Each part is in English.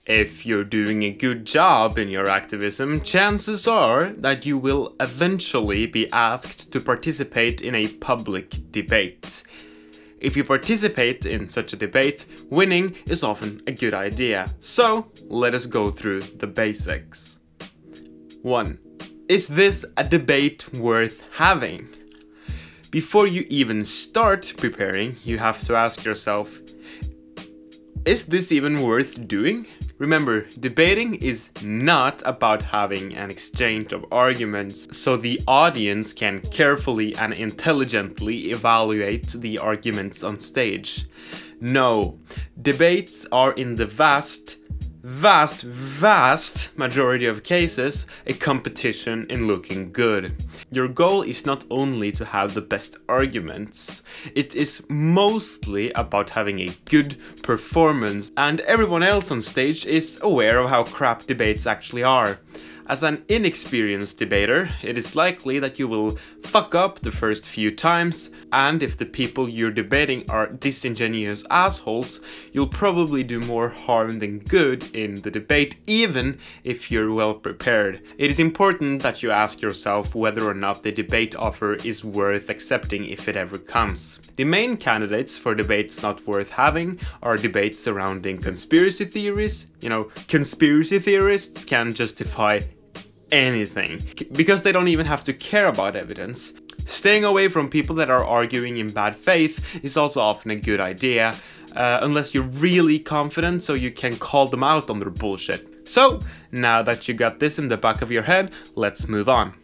If you're doing a good job in your activism, chances are that you will eventually be asked to participate in a public debate. If you participate in such a debate, winning is often a good idea. So, let us go through the basics. 1. Is this a debate worth having? Before you even start preparing, you have to ask yourself, is this even worth doing? Remember, debating is not about having an exchange of arguments, so the audience can carefully and intelligently evaluate the arguments on stage. No, debates are in the vast majority of cases a competition in looking good. Your goal is not only to have the best arguments, it is mostly about having a good performance, and everyone else on stage is aware of how crap debates actually are. As an inexperienced debater, it is likely that you will fuck up the first few times, and if the people you're debating are disingenuous assholes, you'll probably do more harm than good in the debate, even if you're well prepared. It is important that you ask yourself whether or not the debate offer is worth accepting if it ever comes. The main candidates for debates not worth having are debates surrounding conspiracy theories. You know, conspiracy theorists can justify anything, because they don't even have to care about evidence. Staying away from people that are arguing in bad faith is also often a good idea, unless you're really confident so you can call them out on their bullshit. So, now that you got this in the back of your head, let's move on.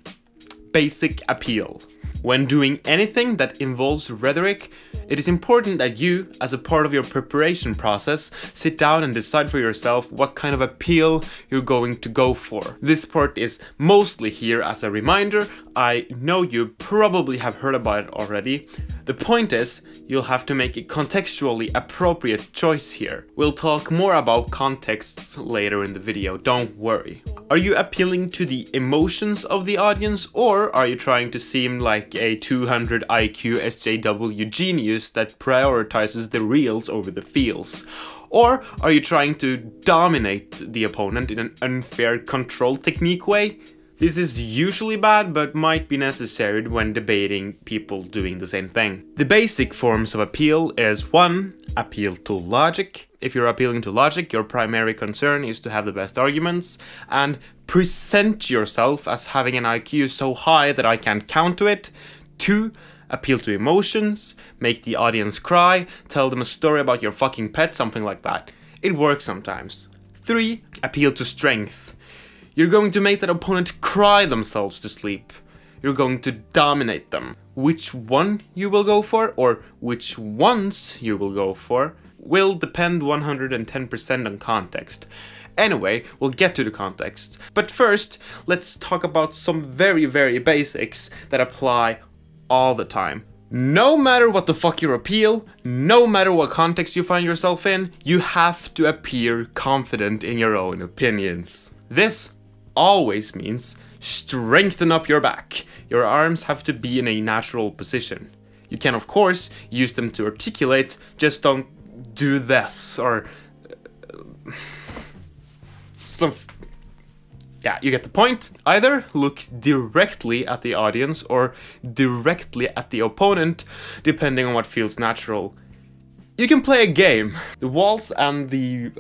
Basic appeal. When doing anything that involves rhetoric, it is important that you, as a part of your preparation process, sit down and decide for yourself what kind of appeal you're going to go for. This part is mostly here as a reminder. I know you probably have heard about it already. The point is, you'll have to make a contextually appropriate choice here. We'll talk more about contexts later in the video, don't worry. Are you appealing to the emotions of the audience, or are you trying to seem like a 200 IQ SJW genius that prioritizes the reals over the feels? Or are you trying to dominate the opponent in an unfair control technique way? This is usually bad, but might be necessary when debating people doing the same thing. The basic forms of appeal is 1. Appeal to logic. If you're appealing to logic, your primary concern is to have the best arguments and present yourself as having an IQ so high that I can't counter it. 2. Appeal to emotions. Make the audience cry, tell them a story about your fucking pet, something like that. It works sometimes. 3. Appeal to strength. You're going to make that opponent cry themselves to sleep. You're going to dominate them. Which one you will go for, or which ones you will go for, will depend 110% on context. Anyway, we'll get to the context. But first, let's talk about some very basics that apply all the time. No matter what the fuck your appeal, no matter what context you find yourself in, you have to appear confident in your own opinions. This always means strengthen up your back. Your arms have to be in a natural position. You can of course use them to articulate, just don't do this or some. Yeah, you get the point. Either look directly at the audience or directly at the opponent, depending on what feels natural. You can play a game. The walls and the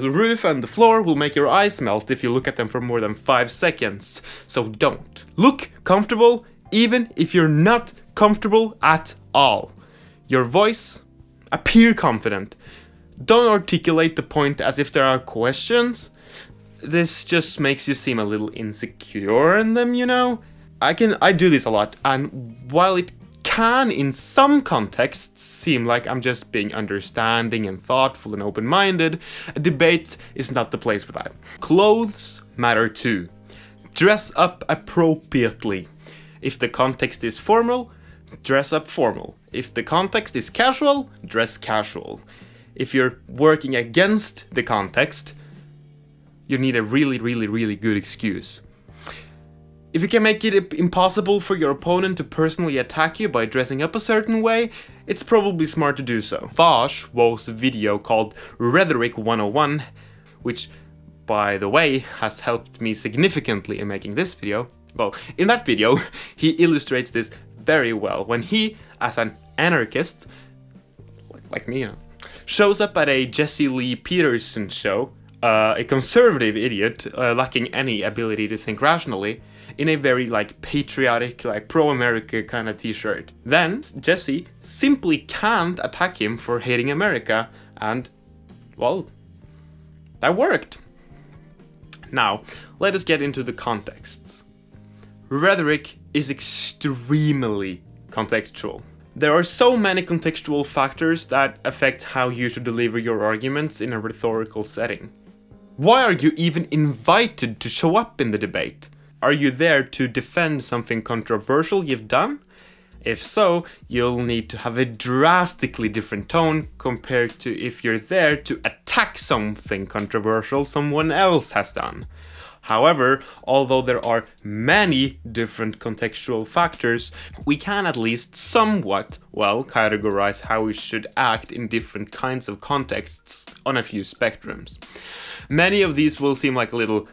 roof and the floor will make your eyes melt if you look at them for more than 5 seconds. So don't. Look comfortable, even if you're not comfortable at all. Your voice, appear confident. Don't articulate the point as if there are questions. This just makes you seem a little insecure in them, you know? I do this a lot, and while it can in some contexts seem like I'm just being understanding and thoughtful and open-minded, a debate is not the place for that. Clothes matter too. Dress up appropriately. If the context is formal, dress up formal. If the context is casual, dress casual. If you're working against the context, you need a really good excuse. If you can make it impossible for your opponent to personally attack you by dressing up a certain way, it's probably smart to do so. Vosh wrote a video called Rhetoric 101, which, by the way, has helped me significantly in making this video. Well, in that video, he illustrates this very well when he, as an anarchist, like me, shows up at a Jesse Lee Peterson show, a conservative idiot lacking any ability to think rationally, in a very patriotic, pro-America kind of t-shirt. Then Jesse simply can't attack him for hating America, and well, that worked. Now, let us get into the contexts. Rhetoric is extremely contextual. There are so many contextual factors that affect how you should deliver your arguments in a rhetorical setting. Why are you even invited to show up in the debate? Are you there to defend something controversial you've done? If so, you'll need to have a drastically different tone compared to if you're there to attack something controversial someone else has done. However, although there are many different contextual factors, we can at least somewhat, well, categorize how we should act in different kinds of contexts on a few spectrums. Many of these will seem like a little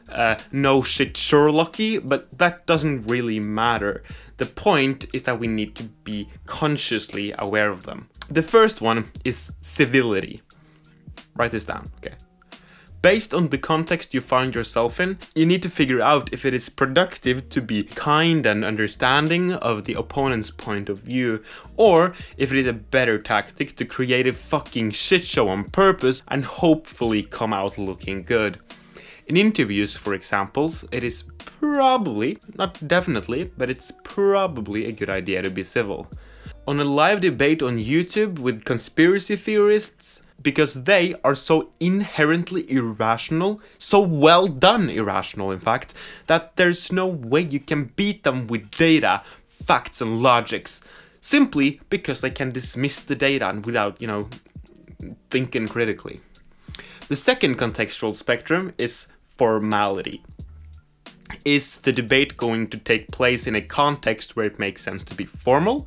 no shit Sherlocky, but that doesn't really matter. The point is that we need to be consciously aware of them. The first one is civility. Write this down, okay? Based on the context you find yourself in, you need to figure out if it is productive to be kind and understanding of the opponent's point of view, or if it is a better tactic to create a fucking shit show on purpose and hopefully come out looking good. In interviews, for example, it is probably, not definitely, but it's probably a good idea to be civil. On a live debate on YouTube with conspiracy theorists, because they are so inherently irrational, so well done irrational in fact, that there's no way you can beat them with data, facts and logics, simply because they can dismiss the data and without, thinking critically. The second contextual spectrum is formality. Is the debate going to take place in a context where it makes sense to be formal,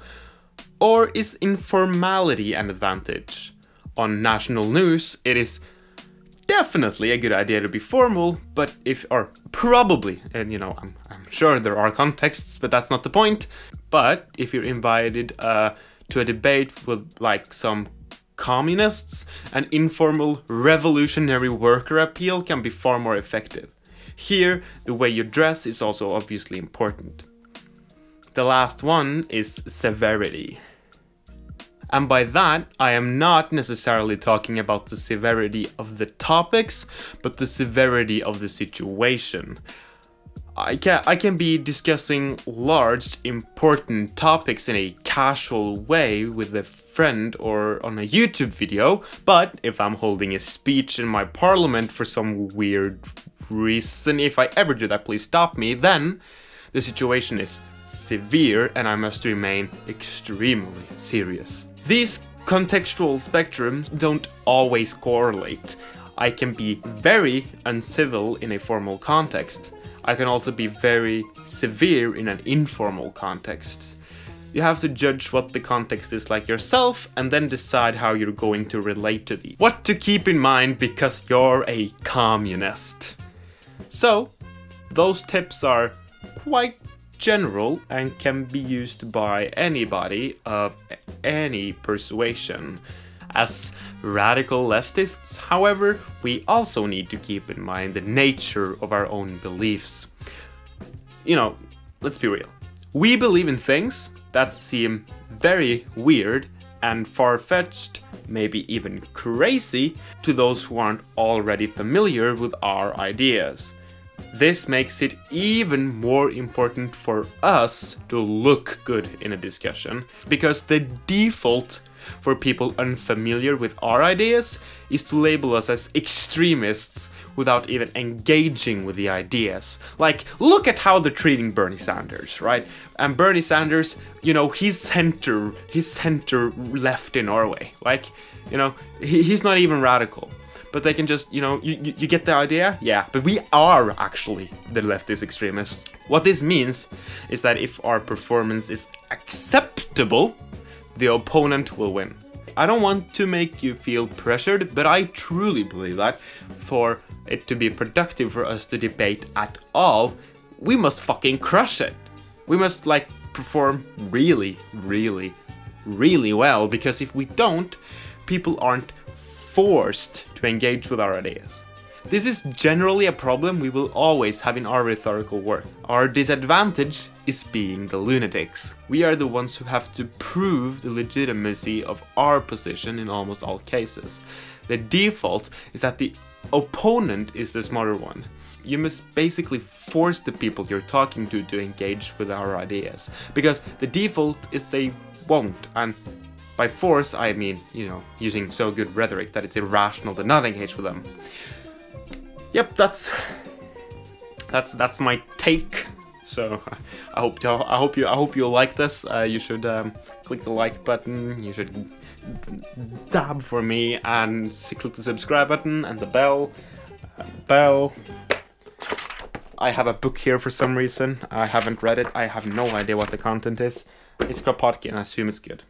or is informality an advantage? On national news, it is definitely a good idea to be formal, but probably, and I'm sure there are contexts, but that's not the point. But if you're invited to a debate with some communists, an informal revolutionary worker appeal can be far more effective. Here, the way you dress is also obviously important. The last one is severity. And by that, I am not necessarily talking about the severity of the topics, but the severity of the situation. I can be discussing large, important topics in a casual way with a friend or on a YouTube video, but if I'm holding a speech in my parliament for some weird reason, if I ever do that, please stop me, then the situation is severe and I must remain extremely serious. These contextual spectrums don't always correlate. I can be very uncivil in a formal context. I can also be very severe in an informal context. You have to judge what the context is like yourself and then decide how you're going to relate to these. What to keep in mind because you're a communist. So, those tips are quite general and can be used by anybody of any persuasion. As radical leftists, however, we also need to keep in mind the nature of our own beliefs. Let's be real. We believe in things that seem very weird and far-fetched, maybe even crazy, to those who aren't already familiar with our ideas. This makes it even more important for us to look good in a discussion, because the default for people unfamiliar with our ideas is to label us as extremists without even engaging with the ideas. Like, look at how they're treating Bernie Sanders, right? And Bernie Sanders, he's center left in Norway. Like, he's not even radical. But they can just, you get the idea? Yeah, but we are actually the leftist extremists. What this means is that if our performance is acceptable, the opponent will win. I don't want to make you feel pressured, but I truly believe that for it to be productive for us to debate at all, we must fucking crush it. We must like perform really, really, really well, because if we don't, people aren't forced to engage with our ideas. This is generally a problem we will always have in our rhetorical work. Our disadvantage is being the lunatics. We are the ones who have to prove the legitimacy of our position in almost all cases. The default is that the opponent is the smarter one. You must basically force the people you're talking to engage with our ideas, because the default is they won't, and by force I mean, you know, using so good rhetoric that it's irrational to not engage with them. Yep, that's my take. So I hope you like this. You should click the like button. You should dab for me and click the subscribe button and the bell. I have a book here for some reason. I haven't read it. I have no idea what the content is. It's Kropotkin, and I assume it's good.